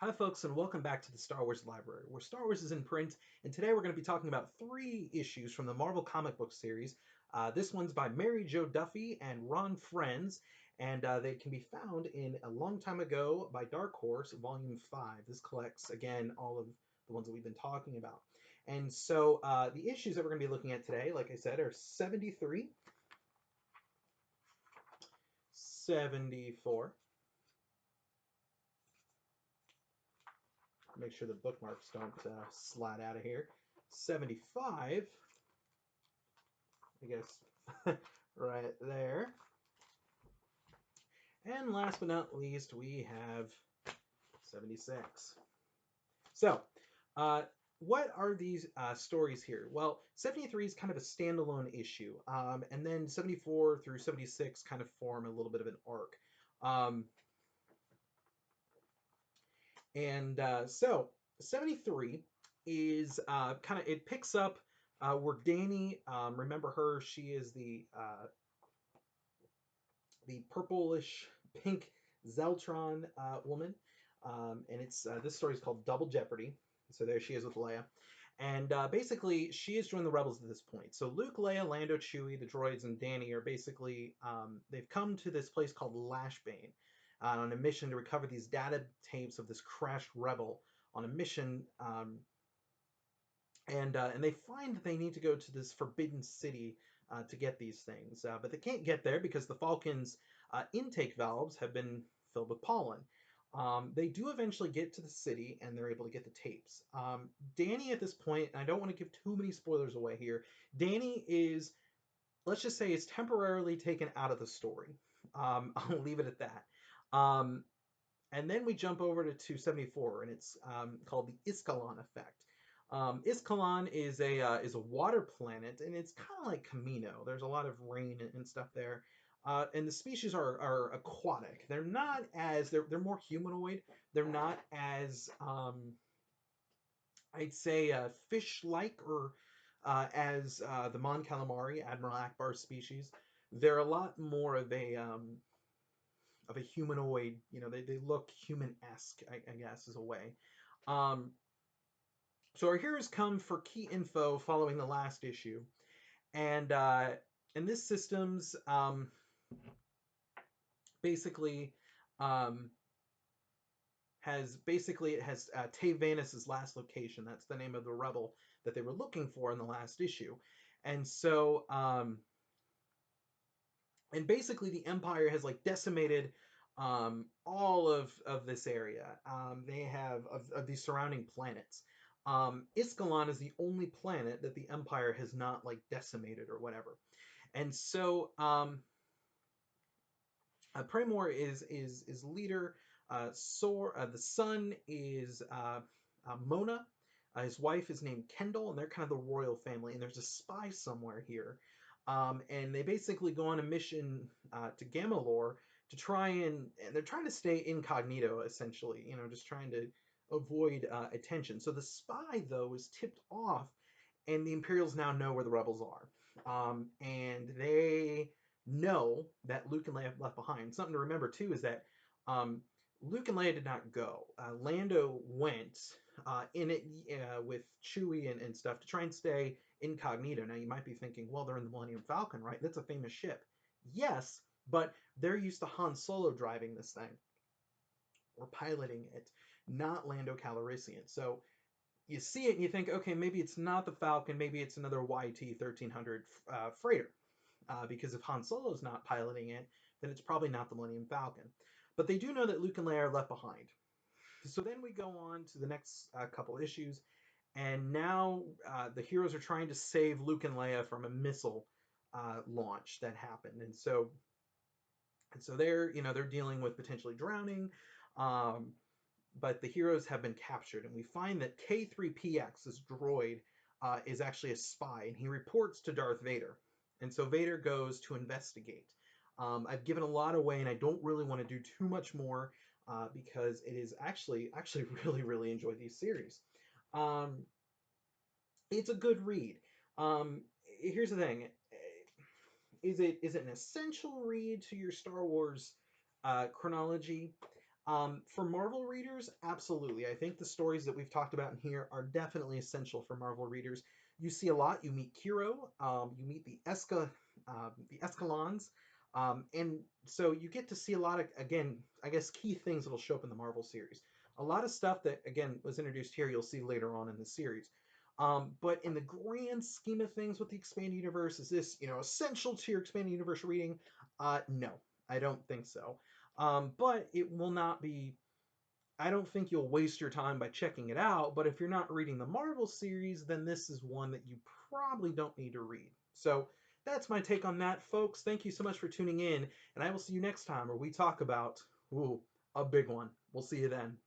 Hi, folks, and welcome back to the Star Wars Library, where Star Wars is in print. And today we're going to be talking about 3 issues from the Marvel comic book series. This one's by Mary Jo Duffy and Ron Frenz, and they can be found in A Long Time Ago by Dark Horse, Volume 5. This collects, again, all of the ones that we've been talking about. And so the issues that we're going to be looking at today, like I said, are 73, 74. Make sure the bookmarks don't slide out of here. 75, I guess, right there. And last but not least, we have 76. So, what are these stories here? Well, 73 is kind of a standalone issue, and then 74 through 76 kind of form a little bit of an arc. So 73 is kind of, it picks up where Danny, remember her, she is the purplish pink Zeltron woman. And it's this story is called Double Jeopardy. So there she is with Leia. And basically, she has joined the rebels at this point. So Luke, Leia, Lando, Chewie, the droids, and Danny are basically, they've come to this place called Lashbane on a mission to recover these data tapes of this crashed rebel on a mission. And they find that they need to go to this forbidden city to get these things, but they can't get there because the Falcon's intake valves have been filled with pollen. They do eventually get to the city and they're able to get the tapes. Danny, at this point, and I don't want to give too many spoilers away here, Danny is, let's just say, is temporarily taken out of the story. I'll leave it at that. Um, and then we jump over to 274, and it's called the Iskalon effect. Iskalon is a water planet, and it's kind of like Camino. There's a lot of rain and stuff there, and the species are aquatic. They're not as they're more humanoid. They're not as I'd say fish-like or as the Mon Calamari, Admiral Akbar's species. They're a lot more of a humanoid. You know, they look human-esque, I guess, is a way. Um, so our heroes come for key info following the last issue, and this systems basically um, it has Tay Vanus's last location. That's the name of the rebel that they were looking for in the last issue, and so and basically the Empire has like decimated all of this area. They have of these surrounding planets. Iskalon is the only planet that the Empire has not like decimated or whatever. And so Premor is leader. The son is Mona. His wife is named Kendall, and they're kind of the royal family. And there's a spy somewhere here, and they basically go on a mission to Gamalor to try and they're trying to stay incognito, essentially. You know, just trying to avoid attention. So the spy though is tipped off, and the Imperials now know where the rebels are, and they know that Luke and Leia have left behind. Something to remember too is that Luke and Leia did not go. Lando went in it with Chewie and stuff to try and stay incognito. Now you might be thinking, well, they're in the Millennium Falcon, right? That's a famous ship. Yes, but they're used to Han Solo driving this thing or piloting it, not Lando Calrissian. So you see it and you think, okay, maybe it's not the Falcon, maybe it's another YT 1300 freighter. Because if Han Solo's not piloting it, then it's probably not the Millennium Falcon. But they do know that Luke and Leia are left behind. So then we go on to the next couple issues, and now the heroes are trying to save Luke and Leia from a missile launch that happened, and so they're dealing with potentially drowning. Um, but the heroes have been captured, and we find that K3PX, this droid, is actually a spy, and he reports to Darth Vader. And so Vader goes to investigate. I've given a lot away, and I don't really want to do too much more because it is actually really, really enjoy these series. Um, it's a good read. Here's the thing: is it an essential read to your Star Wars chronology? For Marvel readers, absolutely. I think the stories that we've talked about in here are definitely essential for Marvel readers. You see a lot. You meet Kiro. You meet the Escalons, and so you get to see a lot of, again, I guess, key things that'll show up in the Marvel series. A lot of stuff that again was introduced here, you'll see later on in the series. But in the grand scheme of things with the expanded universe, is this essential to your expanded universe reading? No, I don't think so. But it will not be. I don't think you'll waste your time by checking it out. But if you're not reading the Marvel series, then this is one that you probably don't need to read. So that's my take on that, folks. Thank you so much for tuning in, and I will see you next time where we talk about a big one. We'll see you then.